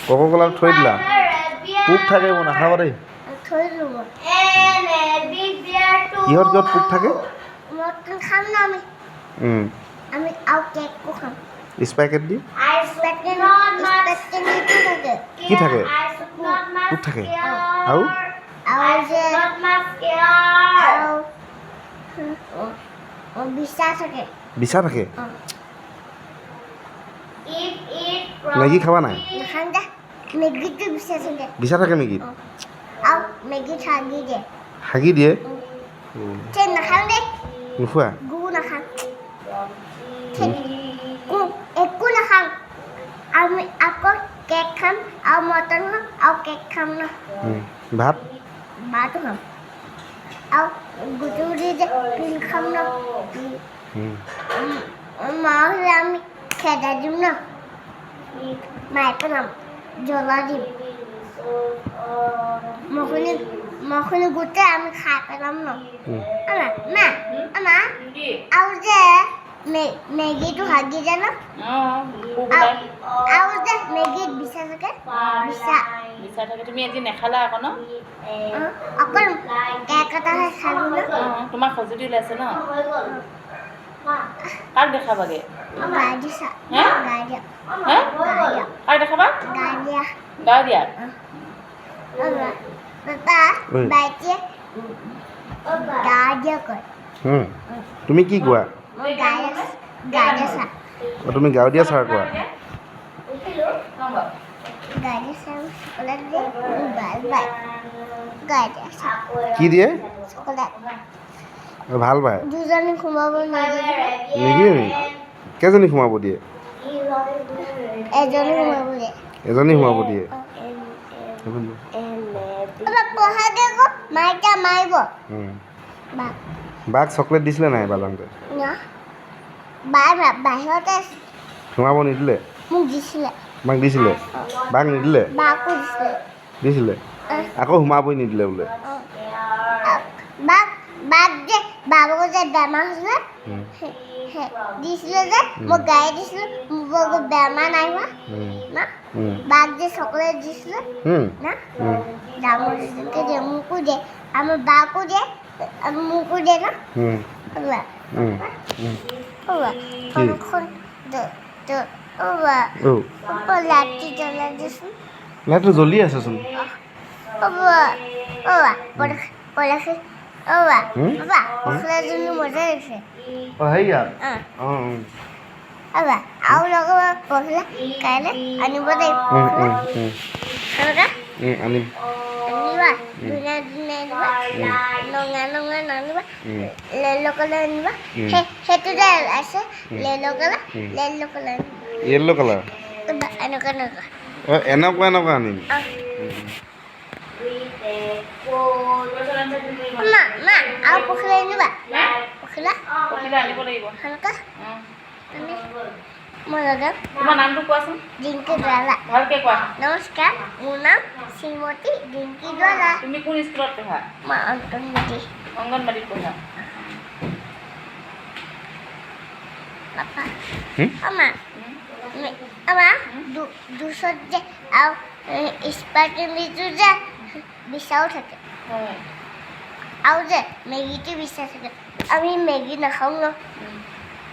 Coca Cola থৈ দিলা পোক থাকে মই নাখাবা দেই থৈ দিব কিহত কিহত পোক থাকে মটন খাম না আমি আৰু কেকো খাম স্পাইকেট দি কি থাকে পোক থাকে আৰু আৰু যে বিছা থাকে বিছা থাকে মেগী খাবা নাই নাখাম দে মেগীটো বিছা থাকে বিছা থাকে মেগীত আৰু মেগী থাকি দে হাগি দিয়ে নাখাম দে নোখোৱা গু নাখাম একো নাখাম আমি আকৌ কেক খাম আৰু মটন খাম আৰু কেক খাম ন ভাত ভাতো খাম আৰু গুটি গুটি যে পিল খাম ন মা হ'লে আমি খেদা দিম ন মাইকো নাম জ্বলা দিম মখনি গোটেই আমি খাই পেলাম ন আৰু যে মেগীটো হাগি যায় ন আৰু যে মেগীত বিছা থাকে বিছা থাকে তুমি আজি নেখালা আকৌ ন অকল কেক এটাহে খালো ন তোমাৰ খজুতি ওলাইছে ন কাক দেখাবাগে গাই দিছা হে গাই দিয়া হে কাক দেখাবা গাই দিয়া গা দিয়া বাবা বাইটিয়ে গাই দিয়া কয় তুমি কি কোৱা মই গাই দিয়া চা তুমি গাঁও দিয়া চাৰ কোৱা গাই দিয়া চা চকলেট দিয়ে বাই বাই গাই দিয়া চা কি দিয়ে চকলেট ভাল পায় দুজনী সোমাব নিদিয়ে নিদিয়ে নি কেইজনী সোমাব দিয়ে এজনী সোমাব দিয়ে এজনী সোমাব দিয়ে পঢ়া দে আকৌ মাইকা মাৰিব বাক বাক চকলেট দিছিলে নাই বাজানতে না বাই বাহিৰতে সোমাব নিদিলে মোক দিছিলে বাক দিছিলে বাক নিদিলে বাকো দিছিলে দিছিলে আকৌ সোমাবই নিদিলে বোলে বাক যে বাবুক যে বেমাৰ হৈছিলে দিছিলে যে মই গাই দিছিলোঁ মোৰ বেমাৰ নাই হোৱা না বাক যে চকলেট দিছিলে না ডাঙৰ দিনকে দিয়ে মোকো দিয়ে আমাৰ বাকো দিয়ে মোকো দিয়ে না লাইটটো জ্বলাই দিছোন লাইটটো জ্বলি আছেচোন পখলাজনী মজা লাগিছে অঁ সেয়া আৰু লগৰ পখলা কাইলৈ আনিব লাগিব আনিম আনিবা ধুনীয়া ধুনীয়া আনিবা নঙা নঙা নানিবা লেল্ল' কালাৰ আনিবা সেইটো যে আছে লেল্ল' কালাৰ য়েল্ল' কালাৰ এনেকুৱা এনেকুৱা অঁ এনেকুৱা এনেকুৱা আনিম মা আৰু পখলা আনিবা পখলা আনিব লাগিব সেনেকুৱা মই লগাম তোমাৰ নামটো কোৱাচোন ডিংকি দোৱালা ভালকে কোৱা নমস্কাৰ মোৰ নাম শ্ৰীমতী ডিংকি দোৱালা তুমি কোন স্কুলত পঢ়া মই অংগনবাদী অংগনবাড়ীত পঢ়া পাপা আমাৰ দুচত যে আৰু স্পাৰ্কেলিটো যে বিচাও থাকে আৰু যে মেগীটো বিচাৰ থাকে আমি মেগী নাখাওঁ ন